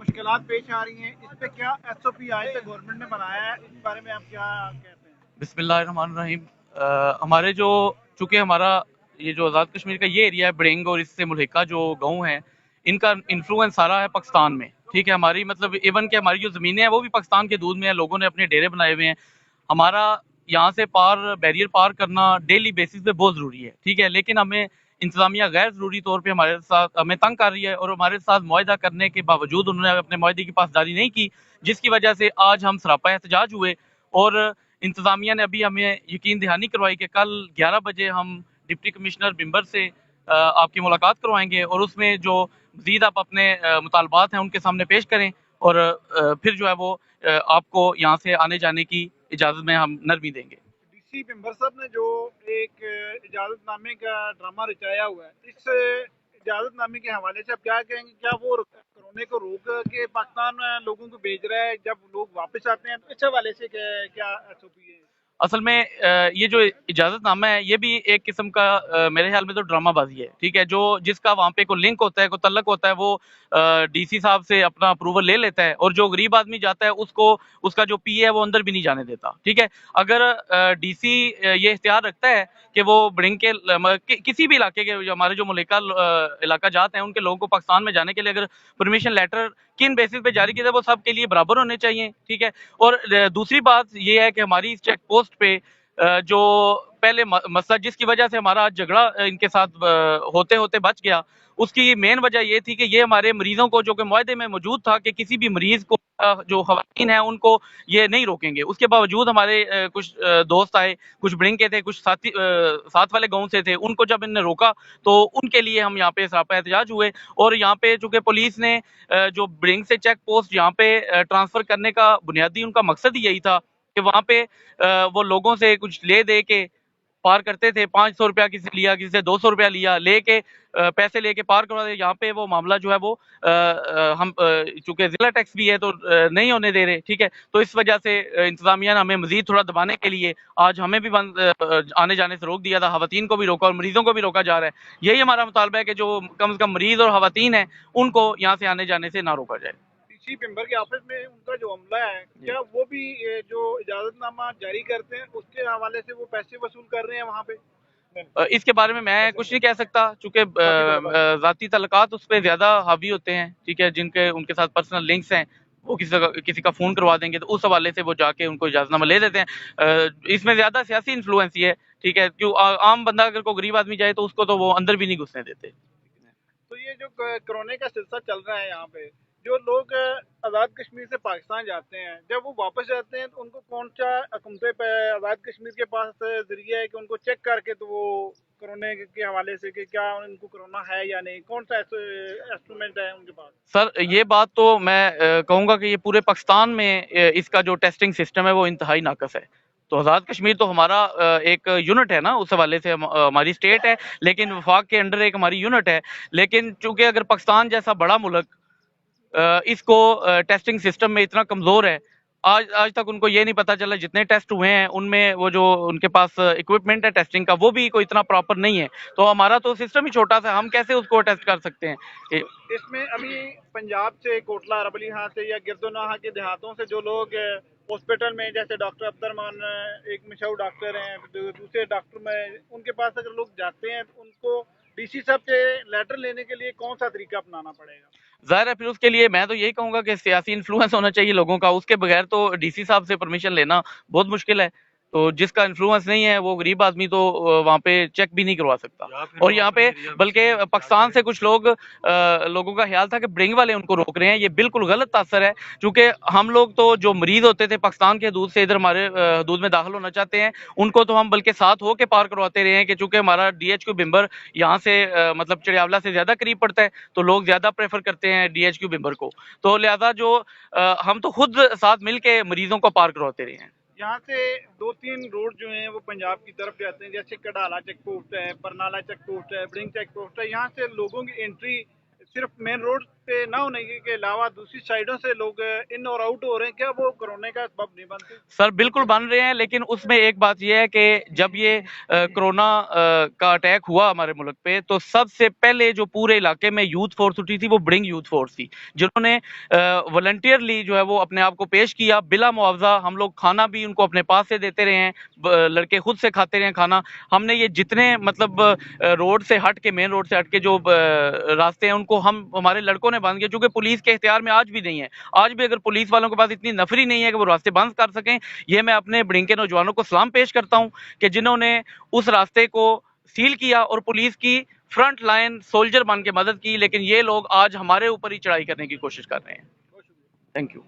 मुश्किलात पेश आ रही हैं, इस पे क्या SOP आज तक गवर्नमेंट ने बनाया है, इस बारे में आप क्या कहते हैं? बिस्मिल्लाहिर्रहमानिर्रहीम। हमारे जो चूँकि हमारा ये जो आज़ाद कश्मीर का ये एरिया है बड़ेंग और इससे मुल्हिका जो गाँव हैं, इनका इन्फ्लुएंस सारा है पाकिस्तान में। ठीक है, हमारी मतलब इवन कि हमारी जो ज़मीनें हैं वो भी पाकिस्तान के दूध में है, लोगों ने अपने डेरे बनाए हुए हैं। हमारा यहाँ से बैरियर पार करना डेली बेसिस पे बहुत ज़रूरी है। ठीक है, लेकिन हमें इंतज़ामिया गैर ज़रूरी तौर पे हमारे साथ हमें तंग कर रही है और हमारे साथ मुआहदा करने के बावजूद उन्होंने अपने मुआहदे की पासदारी नहीं की, जिसकी वजह से आज हम सरापा एहतजाज हुए। और इंतज़ामिया ने अभी हमें यकीन दहानी करवाई कि कल 11 बजे हम डिप्टी कमिश्नर बिम्बर से आपकी मुलाकात करवाएंगे और उसमें जो मज़ीद आप अपने मुतालबात हैं उनके सामने पेश करें और फिर जो है वो आपको यहाँ से आने जाने की इजाज़त में हम नरमी देंगे। DC बिम्बर साहब ने जो एक इजाजतनामे का ड्रामा रचाया हुआ है, इस इजाजतनामे के हवाले से आप क्या कहेंगे? क्या वो कोरोना को रोक के पाकिस्तान लोगों को भेज रहा है, जब लोग वापस आते हैं तो इस हवाले से क्या SOP है? असल में ये जो इजाजतनामा है ये भी एक किस्म का मेरे ख्याल में तो ड्रामाबाजी है। ठीक है, जो जिसका वहाँ पे कोई लिंक होता है, कोई तल्लक होता है, वो DC साहब से अपना अप्रूवल ले लेता है और जो गरीब आदमी जाता है उसको उसका जो PA है वो अंदर भी नहीं जाने देता। ठीक है, अगर DC ये इख्तियार रखता है कि वो बड़िंग के किसी भी इलाके के हमारे जो मुल्का इलाका जाते हैं उनके लोगों को पाकिस्तान में जाने के लिए अगर परमिशन लेटर किन बेसिस पे जारी किया जाए वो सबके लिए बराबर होने चाहिए। ठीक है, और दूसरी बात ये है कि हमारी इस चेक पोस्ट पे जो पहले मसला जिसकी वजह से हमारा झगड़ा इनके साथ होते होते बच गया, उसकी मेन वजह ये थी कि ये हमारे मरीजों को, जो कि मुआहदे में मौजूद था कि किसी भी मरीज को जो खवातीन है उनको ये नहीं रोकेंगे, उसके बावजूद हमारे कुछ दोस्त आए, कुछ ब्रिंग के थे, कुछ साथी साथ वाले गाँव से थे, उनको जब इनने रोका तो उनके लिए हम यहाँ पे सरापा एहतजाज हुए। और यहाँ पे चूंकि पुलिस ने जो ब्रिंग से चेक पोस्ट यहाँ पे ट्रांसफर करने का बुनियादी उनका मकसद ही यही था कि वहाँ पे वो लोगों से कुछ ले दे के पार करते थे। 500 रुपया किसी लिया, किसी से 200 रुपया लिया, लेके पैसे लेके पार करवा दे। यहाँ पे वो मामला जो है वो हम चूंकि जिला टैक्स भी है तो नहीं होने दे रहे। ठीक है, तो इस वजह से इंतजामिया ने हमें मजीद थोड़ा दबाने के लिए आज हमें भी आने जाने से रोक दिया था, खवातीन को भी रोका और मरीजों को भी रोका जा रहा है। यही हमारा मुतालबा है कि जो कम से कम मरीज और खवातीन है उनको यहाँ से आने जाने से ना रोका जाए। DC बिम्बर के आपस में उनका जो अमला है, क्या वो भी जो इजाजतनामा जारी करते हैं उसके हवाले से वो पैसे वसूल कर रहे हैं वहाँ पे? इसके बारे में मैं कुछ नहीं कह सकता, चूंकि जाती तल्लकात उस पर ज्यादा हावी होते हैं। ठीक है, जिनके उनके साथ पर्सनल लिंक्स हैं वो किसी का फोन करवा देंगे तो उस हवाले से वो जाके उनको इजाजतनामा ले देते हैं। इसमें ज्यादा सियासी इन्फ्लुएंस ही है। ठीक है, क्यों आम बंदा अगर कोई गरीब आदमी जाए तो उसको तो वो अंदर भी नहीं घुसने देते। तो ये जो कोरोना का सिलसिला चल रहा है यहाँ पे, जो लोग आज़ाद कश्मीर से पाकिस्तान जाते हैं, जब वो वापस जाते हैं तो उनको कौन सा हुकूमत पे आज़ाद कश्मीर के पास जरिया है कि उनको चेक करके तो वो कोरोना के हवाले से कि क्या उनको कोरोना है या नहीं, कौन सा इंस्ट्रूमेंट है उनके पास? सर ये बात तो मैं कहूँगा कि ये पूरे पाकिस्तान में इसका जो टेस्टिंग सिस्टम है वो इंतहाई नाकस है। तो आज़ाद कश्मीर तो हमारा एक यूनिट है ना, उस हवाले से हमारी स्टेट है, लेकिन वफाक के अंडर एक हमारी यूनिट है। लेकिन चूंकि अगर पाकिस्तान जैसा बड़ा मुल्क इसको टेस्टिंग सिस्टम में इतना कमजोर है, आज आज तक उनको ये नहीं पता चला जितने टेस्ट हुए हैं उनमें वो जो उनके पास इक्विपमेंट है टेस्टिंग का वो भी कोई इतना प्रॉपर नहीं है। तो हमारा तो सिस्टम ही छोटा सा, हम कैसे उसको टेस्ट कर सकते हैं। इसमें अभी पंजाब से कोटला अरवली यहाँ से या गिरदोनाहा के देहातों से जो लोग हॉस्पिटल में, जैसे डॉक्टर अब्दुर्रहमान एक मशहूर डॉक्टर हैं, दूसरे डॉक्टर में उनके पास अगर लोग जाते हैं तो उनको DC साहब से लेटर लेने के लिए कौन सा तरीका अपनाना पड़ेगा? ज़ाहिर है फिर उसके लिए मैं तो यही कहूँगा कि सियासी इन्फ्लुएंस होना चाहिए लोगों का, उसके बगैर तो DC साहब से परमिशन लेना बहुत मुश्किल है। तो जिसका इन्फ्लुएंस नहीं है वो गरीब आदमी तो वहाँ पे चेक भी नहीं करवा सकता। और यहाँ पे बल्कि पाकिस्तान से कुछ लोगों का ख्याल था कि ब्रिंग वाले उनको रोक रहे हैं, ये बिल्कुल गलत तासर है। क्योंकि हम लोग तो जो मरीज होते थे पाकिस्तान के हदूद से इधर हमारे हदूद में दाखिल होना चाहते हैं उनको तो हम बल्कि साथ होके पार करवाते रहे हैं कि चूंकि हमारा DHQ बिम्बर यहाँ से मतलब चिड़ियावला से ज्यादा करीब पड़ता है तो लोग ज्यादा प्रेफर करते हैं DHQ बिम्बर को। तो लिहाजा जो हम तो खुद साथ मिल के मरीजों को पार करवाते रहे हैं। यहाँ से 2-3 रोड जो हैं वो पंजाब की तरफ जाते हैं, जैसे कडाला चेक पोस्ट है, बरनाला चेक पोस्ट है, ब्रिंग चेक पोस्ट है। यहाँ से लोगों की एंट्री सिर्फ मेन रोड पे ना होने के अलावा दूसरी साइडों से लोग इन और आउट हो रहे हैं, क्या वो कोरोना का सबब नहीं बनते? सर बिल्कुल बन रहे हैं, लेकिन उसमें एक बात यह है कि जब ये कोरोना का अटैक हुआ हमारे मुल्क पे, तो सबसे पहले जो पूरे इलाके में यूथ फोर्स उठी थी वो ब्रिंग यूथ फोर्स थी, जिन्होंने वॉलंटियरली जो है वो अपने आप को पेश किया बिला मुआवजा। हम लोग खाना भी उनको अपने पास से देते रहे हैं, लड़के खुद से खाते रहे हैं खाना। हमने ये जितने मतलब रोड से हट के, मेन रोड से हट के जो रास्ते हैं, उनको हमारे लड़कों ने बंद किया, क्योंकि पुलिस के इख्तियार में आज भी नहीं है। आज भी अगर पुलिस वालों के पास इतनी नफरी नहीं है कि वो रास्ते बंद कर सकें, ये मैं अपने ब्रिंग के नौजवानों को सलाम पेश करता हूं कि जिन्होंने उस रास्ते को सील किया और पुलिस की फ्रंट लाइन सोल्जर बन के मदद की। लेकिन ये लोग आज हमारे ऊपर ही चढ़ाई करने की कोशिश कर रहे हैं। Thank you.